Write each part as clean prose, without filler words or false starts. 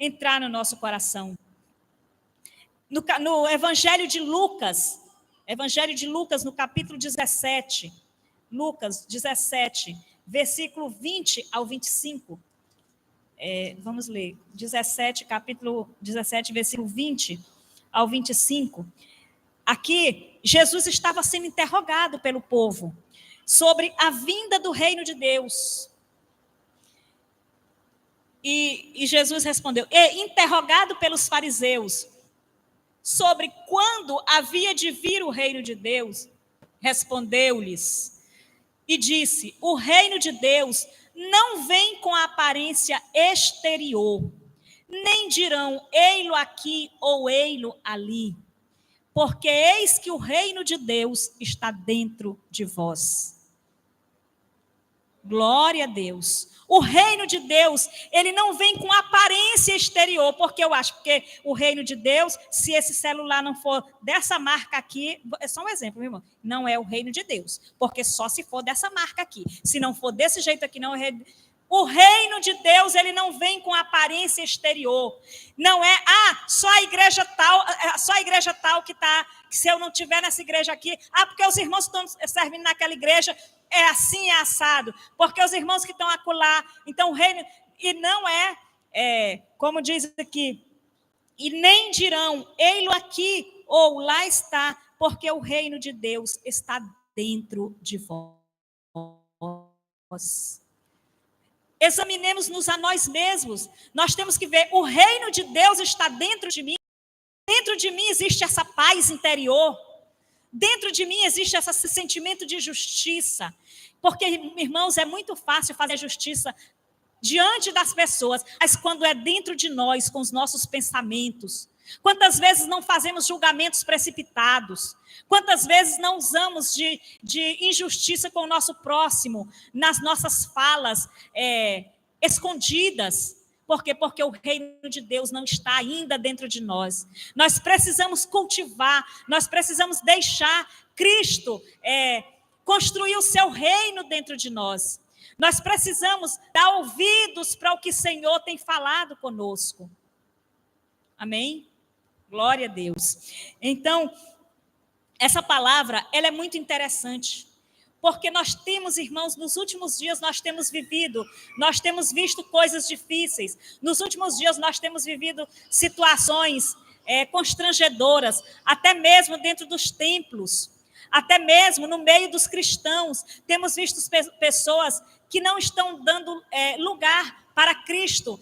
entrar no nosso coração. No Evangelho de Lucas, no capítulo 17, Lucas 17, versículo 20 ao 25. Vamos ler, capítulo 17, versículo 20 ao 25. Aqui, Jesus estava sendo interrogado pelo povo sobre a vinda do reino de Deus. E Jesus respondeu, interrogado pelos fariseus sobre quando havia de vir o reino de Deus, respondeu-lhes e disse, o reino de Deus não vem com a aparência exterior, nem dirão, ei-lo aqui ou ei-lo ali, porque eis que o reino de Deus está dentro de vós. Glória a Deus. O reino de Deus, ele não vem com aparência exterior, porque eu acho que o reino de Deus, se esse celular não for dessa marca aqui, é só um exemplo, meu irmão, não é o reino de Deus, porque só se for dessa marca aqui. Se não for desse jeito aqui, não é o reino. O reino de Deus, ele não vem com aparência exterior. Não é, só a igreja tal que está, se eu não estiver nessa igreja aqui, porque os irmãos estão servindo naquela igreja, é assim, é assado, porque os irmãos que estão acolá, então o reino, e não como diz aqui, e nem dirão, ei-lo aqui, ou lá está, porque o reino de Deus está dentro de vós. Examinemos-nos a nós mesmos, nós temos que ver, o reino de Deus está dentro de mim existe essa paz interior, dentro de mim existe esse sentimento de justiça, porque, irmãos, é muito fácil fazer justiça diante das pessoas, mas quando é dentro de nós, com os nossos pensamentos, quantas vezes não fazemos julgamentos precipitados, quantas vezes não usamos de injustiça com o nosso próximo, nas nossas falas escondidas, por quê? Porque o reino de Deus não está ainda dentro de nós. Nós precisamos cultivar, nós precisamos deixar Cristo construir o seu reino dentro de nós. Nós precisamos dar ouvidos para o que o Senhor tem falado conosco. Amém? Glória a Deus. Então, essa palavra, ela é muito interessante. Porque nós temos, irmãos, nos últimos dias nós temos visto coisas difíceis. Nos últimos dias nós temos vivido situações constrangedoras, até mesmo dentro dos templos, até mesmo no meio dos cristãos. Temos visto pessoas que não estão dando lugar para Cristo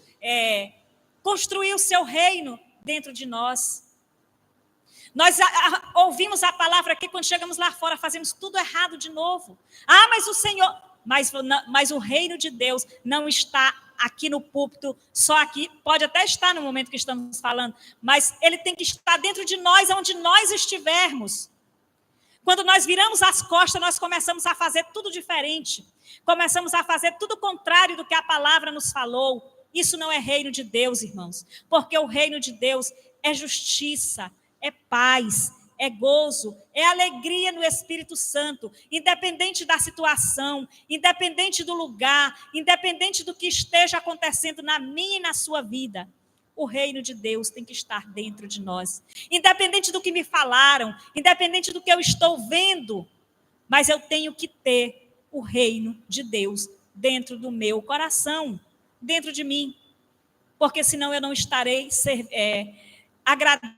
construir o seu reino dentro de nós. Nós ouvimos a palavra aqui, quando chegamos lá fora, fazemos tudo errado de novo. Mas o Senhor... Mas o reino de Deus não está aqui no púlpito, só aqui. Pode até estar no momento que estamos falando, mas ele tem que estar dentro de nós, onde nós estivermos. Quando nós viramos as costas, nós começamos a fazer tudo diferente. Começamos a fazer tudo contrário do que a palavra nos falou. Isso não é reino de Deus, irmãos. Porque o reino de Deus é justiça, é paz, é gozo, é alegria no Espírito Santo, independente da situação, independente do lugar, independente do que esteja acontecendo na minha e na sua vida. O reino de Deus tem que estar dentro de nós. Independente do que me falaram, independente do que eu estou vendo, mas eu tenho que ter o reino de Deus dentro do meu coração, dentro de mim. Porque senão eu não estarei agradando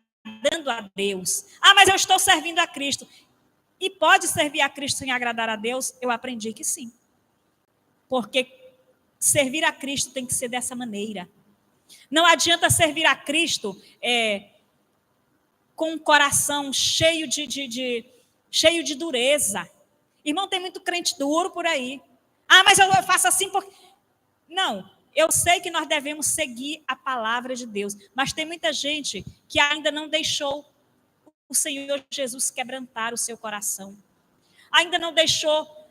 a Deus. Mas eu estou servindo a Cristo. E pode servir a Cristo sem agradar a Deus? Eu aprendi que sim. Porque servir a Cristo tem que ser dessa maneira. Não adianta servir a Cristo com um coração cheio de dureza. Irmão, tem muito crente duro por aí. Mas eu faço assim porque... Não. Eu sei que nós devemos seguir a palavra de Deus, mas tem muita gente que ainda não deixou o Senhor Jesus quebrantar o seu coração. Ainda não deixou,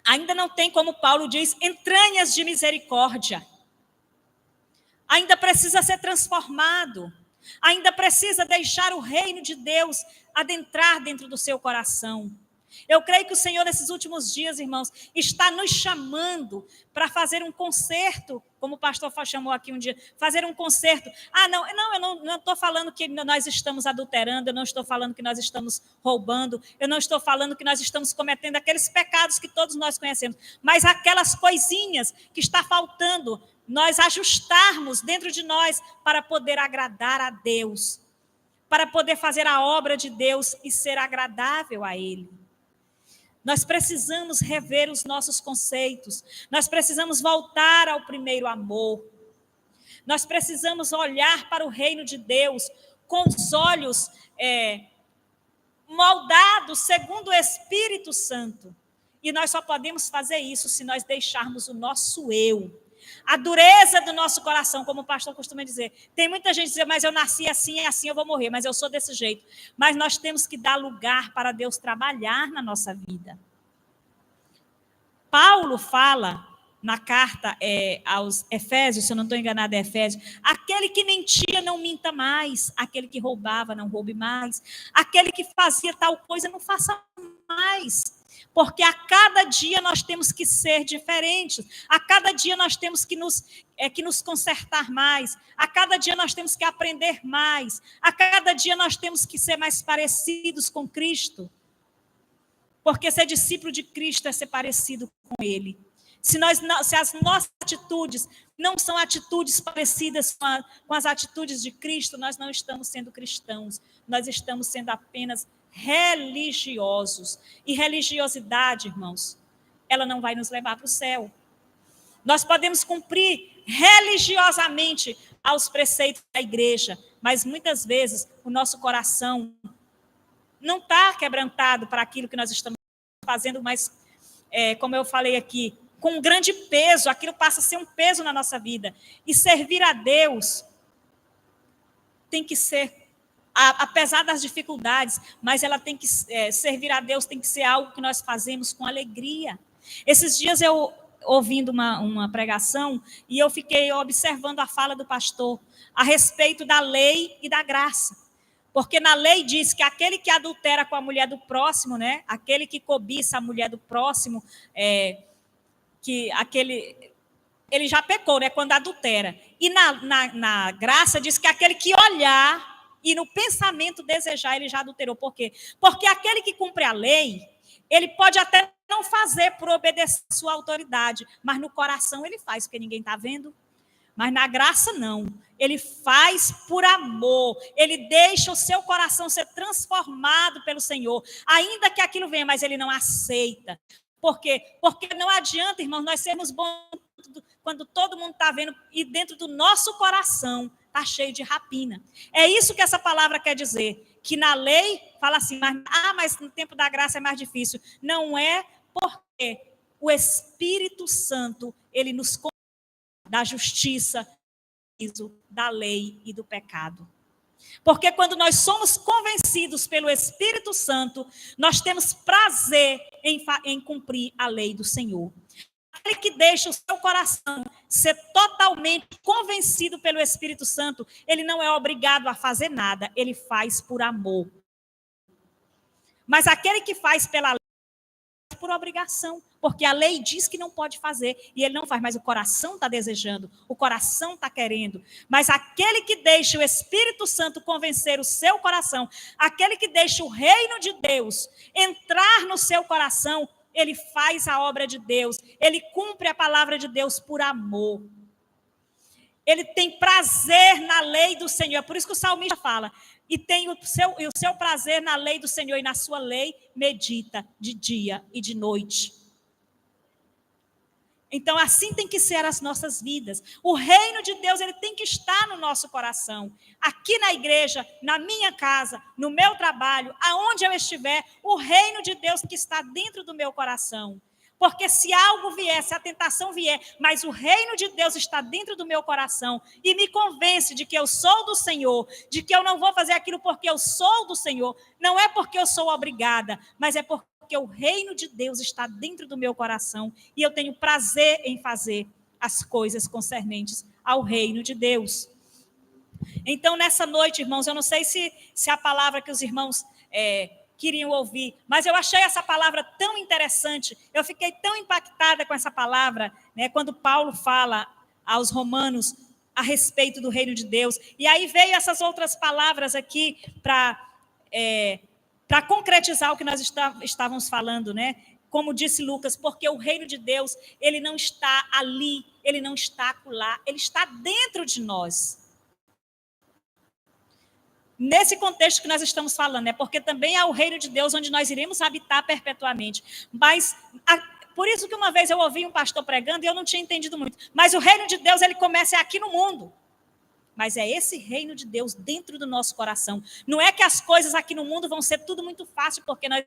ainda não tem, como Paulo diz, entranhas de misericórdia. Ainda precisa ser transformado. Ainda precisa deixar o reino de Deus adentrar dentro do seu coração. Eu creio que o Senhor, nesses últimos dias, irmãos, está nos chamando para fazer um concerto, como o pastor chamou aqui um dia, fazer um concerto. Eu não estou falando que nós estamos adulterando, eu não estou falando que nós estamos roubando, eu não estou falando que nós estamos cometendo aqueles pecados que todos nós conhecemos, mas aquelas coisinhas que está faltando, nós ajustarmos dentro de nós para poder agradar a Deus, para poder fazer a obra de Deus e ser agradável a Ele. Nós precisamos rever os nossos conceitos. Nós precisamos voltar ao primeiro amor. Nós precisamos olhar para o reino de Deus com os olhos moldados segundo o Espírito Santo. E nós só podemos fazer isso se nós deixarmos o nosso eu, a dureza do nosso coração, como o pastor costuma dizer. Tem muita gente que diz, mas eu nasci assim, é assim, eu vou morrer, mas eu sou desse jeito. Mas nós temos que dar lugar para Deus trabalhar na nossa vida. Paulo fala na carta aos Efésios, se eu não estou enganada, é Efésios, aquele que mentia não minta mais, aquele que roubava não roube mais, aquele que fazia tal coisa não faça mais. Porque a cada dia nós temos que ser diferentes, a cada dia nós temos que nos consertar mais, a cada dia nós temos que aprender mais, a cada dia nós temos que ser mais parecidos com Cristo. Porque ser discípulo de Cristo é ser parecido com Ele. Se as nossas atitudes não são atitudes parecidas com as atitudes de Cristo, nós não estamos sendo cristãos, nós estamos sendo apenas religiosos. E religiosidade, irmãos, ela não vai nos levar para o céu. Nós podemos cumprir religiosamente aos preceitos da igreja, mas muitas vezes o nosso coração não está quebrantado para aquilo que nós estamos fazendo, mas, como eu falei aqui, com um grande peso, aquilo passa a ser um peso na nossa vida. E servir a Deus tem que ser, apesar das dificuldades, mas ela tem que servir a Deus tem que ser algo que nós fazemos com alegria. Esses dias eu ouvindo uma pregação e eu fiquei observando a fala do pastor a respeito da lei e da graça. Porque na lei diz que aquele que adultera com a mulher do próximo, né, aquele que cobiça a mulher do próximo, ele já pecou, né, quando adultera. E na graça diz que aquele que olhar e no pensamento desejar, ele já adulterou. Por quê? Porque aquele que cumpre a lei, ele pode até não fazer por obedecer a sua autoridade, mas no coração ele faz, porque ninguém está vendo. Mas na graça não, ele faz por amor, ele deixa o seu coração ser transformado pelo Senhor, ainda que aquilo venha, mas ele não aceita. Por quê? Porque não adianta, irmãos, nós sermos bons quando todo mundo está vendo e dentro do nosso coração está cheio de rapina. É isso que essa palavra quer dizer, que na lei fala assim, mas no tempo da graça é mais difícil. Não é porque o Espírito Santo, ele nos da justiça, da lei e do pecado. Porque quando nós somos convencidos pelo Espírito Santo, nós temos prazer em cumprir a lei do Senhor. Aquele que deixa o seu coração ser totalmente convencido pelo Espírito Santo, ele não é obrigado a fazer nada, ele faz por amor. Mas aquele que faz pela lei, faz por obrigação, porque a lei diz que não pode fazer, e ele não faz, mas o coração está desejando, o coração está querendo. Mas aquele que deixa o Espírito Santo convencer o seu coração, aquele que deixa o reino de Deus entrar no seu coração, ele faz a obra de Deus, ele cumpre a palavra de Deus por amor. Ele tem prazer na lei do Senhor, é por isso que o salmista fala, e tem o seu prazer na lei do Senhor, e na sua lei medita de dia e de noite. Então, assim tem que ser as nossas vidas. O reino de Deus, ele tem que estar no nosso coração. Aqui na igreja, na minha casa, no meu trabalho, aonde eu estiver, o reino de Deus que está dentro do meu coração. Porque se algo vier, se a tentação vier, mas o reino de Deus está dentro do meu coração e me convence de que eu sou do Senhor, de que eu não vou fazer aquilo porque eu sou do Senhor, não é porque eu sou obrigada, mas é porque o reino de Deus está dentro do meu coração e eu tenho prazer em fazer as coisas concernentes ao reino de Deus. Então, nessa noite, irmãos, eu não sei se a palavra que os irmãos queriam ouvir. Mas eu achei essa palavra tão interessante, eu fiquei tão impactada com essa palavra, né, quando Paulo fala aos romanos a respeito do reino de Deus. E aí veio essas outras palavras aqui para concretizar o que nós estávamos falando, né? Como disse Lucas, porque o reino de Deus, ele não está ali, ele não está acolá, ele está dentro de nós. Nesse contexto que nós estamos falando, né? Porque também há o reino de Deus onde nós iremos habitar perpetuamente. Mas, por isso que uma vez eu ouvi um pastor pregando e eu não tinha entendido muito. Mas o reino de Deus, ele começa aqui no mundo. Mas é esse reino de Deus dentro do nosso coração. Não é que as coisas aqui no mundo vão ser tudo muito fácil porque nós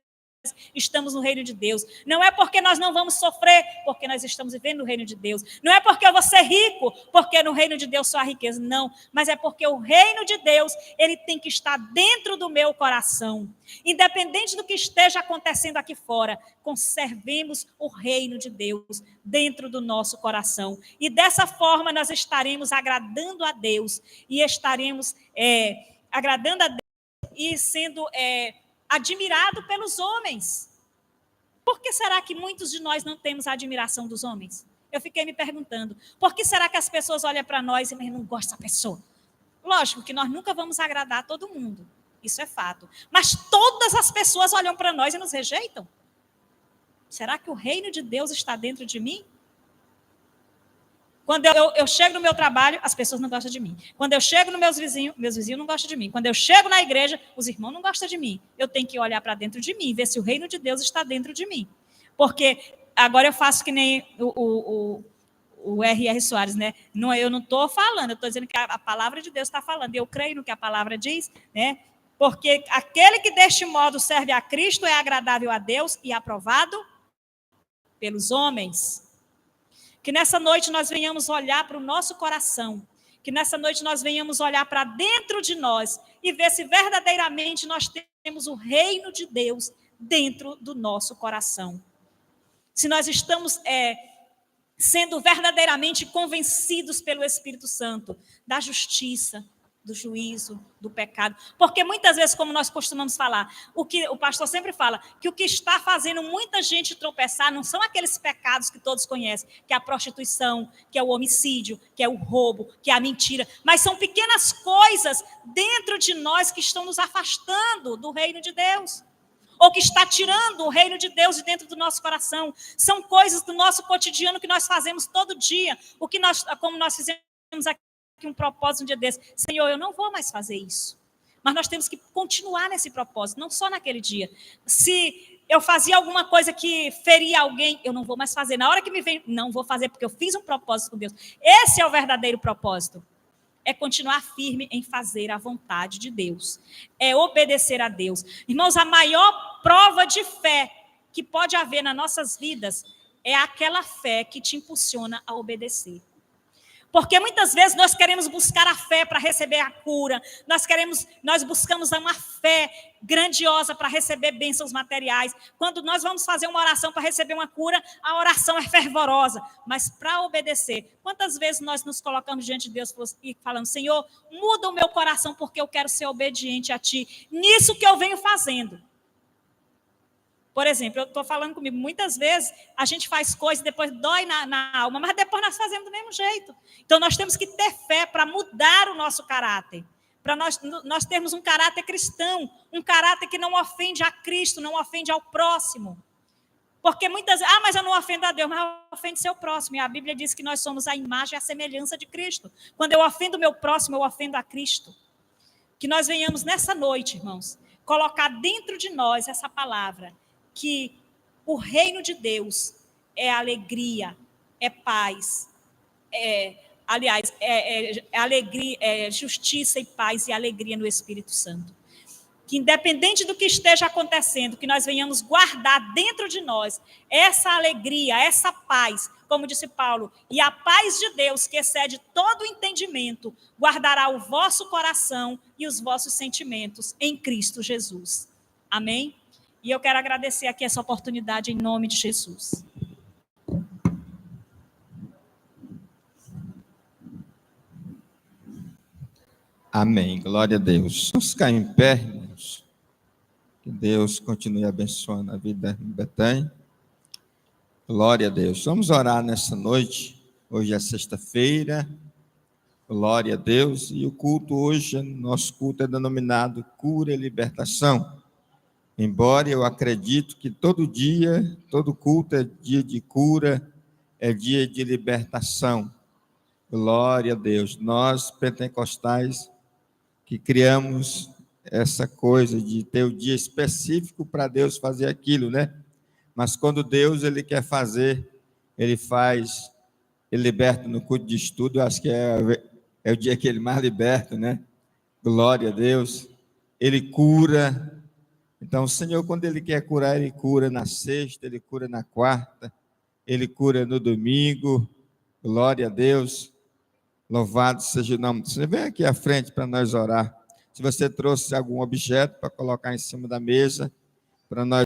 estamos no reino de Deus. Não é porque nós não vamos sofrer, porque nós estamos vivendo no reino de Deus. Não é porque eu vou ser rico, porque no reino de Deus só há riqueza. Não, mas é porque o reino de Deus, ele tem que estar dentro do meu coração. Independente do que esteja acontecendo aqui fora, conservemos o reino de Deus dentro do nosso coração. E dessa forma nós estaremos agradando a Deus e estaremos agradando a Deus e sendo admirado pelos homens. Por que será que muitos de nós não temos a admiração dos homens? Eu fiquei me perguntando. Por que será que as pessoas olham para nós e não gostam dessa pessoa? Lógico que nós nunca vamos agradar todo mundo. Isso é fato. Mas todas as pessoas olham para nós e nos rejeitam. Será que o reino de Deus está dentro de mim? Quando eu chego no meu trabalho, as pessoas não gostam de mim. Quando eu chego nos meus vizinhos não gostam de mim. Quando eu chego na igreja, os irmãos não gostam de mim. Eu tenho que olhar para dentro de mim, ver se o reino de Deus está dentro de mim. Porque agora eu faço que nem o R.R. Soares, né? Não, eu não estou falando, eu estou dizendo que a palavra de Deus está falando. Eu creio no que a palavra diz, né? Porque aquele que deste modo serve a Cristo é agradável a Deus e aprovado pelos homens. Que nessa noite nós venhamos olhar para o nosso coração, que nessa noite nós venhamos olhar para dentro de nós e ver se verdadeiramente nós temos o reino de Deus dentro do nosso coração. Se nós estamos sendo verdadeiramente convencidos pelo Espírito Santo da justiça, do juízo, do pecado. Porque muitas vezes, como nós costumamos falar, o que o pastor sempre fala, que o que está fazendo muita gente tropeçar não são aqueles pecados que todos conhecem, que é a prostituição, que é o homicídio, que é o roubo, que é a mentira, mas são pequenas coisas dentro de nós que estão nos afastando do reino de Deus, ou que está tirando o reino de Deus de dentro do nosso coração. São coisas do nosso cotidiano que nós fazemos todo dia, como nós fizemos aqui, um propósito um dia desse. Senhor, eu não vou mais fazer isso. Mas nós temos que continuar nesse propósito, não só naquele dia. Se eu fazia alguma coisa que feria alguém, eu não vou mais fazer. Na hora que me vem, não vou fazer porque eu fiz um propósito com Deus. Esse é o verdadeiro propósito. É continuar firme em fazer a vontade de Deus. É obedecer a Deus. Irmãos, a maior prova de fé que pode haver nas nossas vidas é aquela fé que te impulsiona a obedecer. Porque muitas vezes nós queremos buscar a fé para receber a cura, nós buscamos uma fé grandiosa para receber bênçãos materiais. Quando nós vamos fazer uma oração para receber uma cura, a oração é fervorosa, mas para obedecer, quantas vezes nós nos colocamos diante de Deus e falamos, Senhor, muda o meu coração porque eu quero ser obediente a Ti, nisso que eu venho fazendo. Por exemplo, eu estou falando comigo, muitas vezes a gente faz coisas e depois dói na alma, mas depois nós fazemos do mesmo jeito. Então, nós temos que ter fé para mudar o nosso caráter, para nós termos um caráter cristão, um caráter que não ofende a Cristo, não ofende ao próximo. Porque muitas vezes, mas eu não ofendo a Deus, mas eu ofendo seu próximo. E a Bíblia diz que nós somos a imagem e a semelhança de Cristo. Quando eu ofendo o meu próximo, eu ofendo a Cristo. Que nós venhamos nessa noite, irmãos, colocar dentro de nós essa palavra, que o reino de Deus é alegria, é paz, é alegria, é justiça e paz e alegria no Espírito Santo. Que independente do que esteja acontecendo, que nós venhamos guardar dentro de nós essa alegria, essa paz, como disse Paulo, e a paz de Deus, que excede todo o entendimento, guardará o vosso coração e os vossos sentimentos em Cristo Jesus. Amém? E eu quero agradecer aqui essa oportunidade em nome de Jesus. Amém. Glória a Deus. Vamos ficar em pé, irmãos. Que Deus continue abençoando a vida de Betânia. Glória a Deus. Vamos orar nessa noite. Hoje é sexta-feira. Glória a Deus. E o culto hoje, nosso culto é denominado Cura e Libertação. Embora eu acredito que todo dia, todo culto é dia de cura, é dia de libertação. Glória a Deus. Nós, pentecostais, que criamos essa coisa de ter o dia específico para Deus fazer aquilo, né? Mas quando Deus ele quer fazer, ele faz, ele liberta no culto de estudo, eu acho que é o dia que ele mais liberta, né? Glória a Deus. Ele cura. Então, o Senhor, quando Ele quer curar, Ele cura na sexta, Ele cura na quarta, Ele cura no domingo. Glória a Deus. Louvado seja o nome. Você vem aqui à frente para nós orar. Se você trouxe algum objeto para colocar em cima da mesa, para nós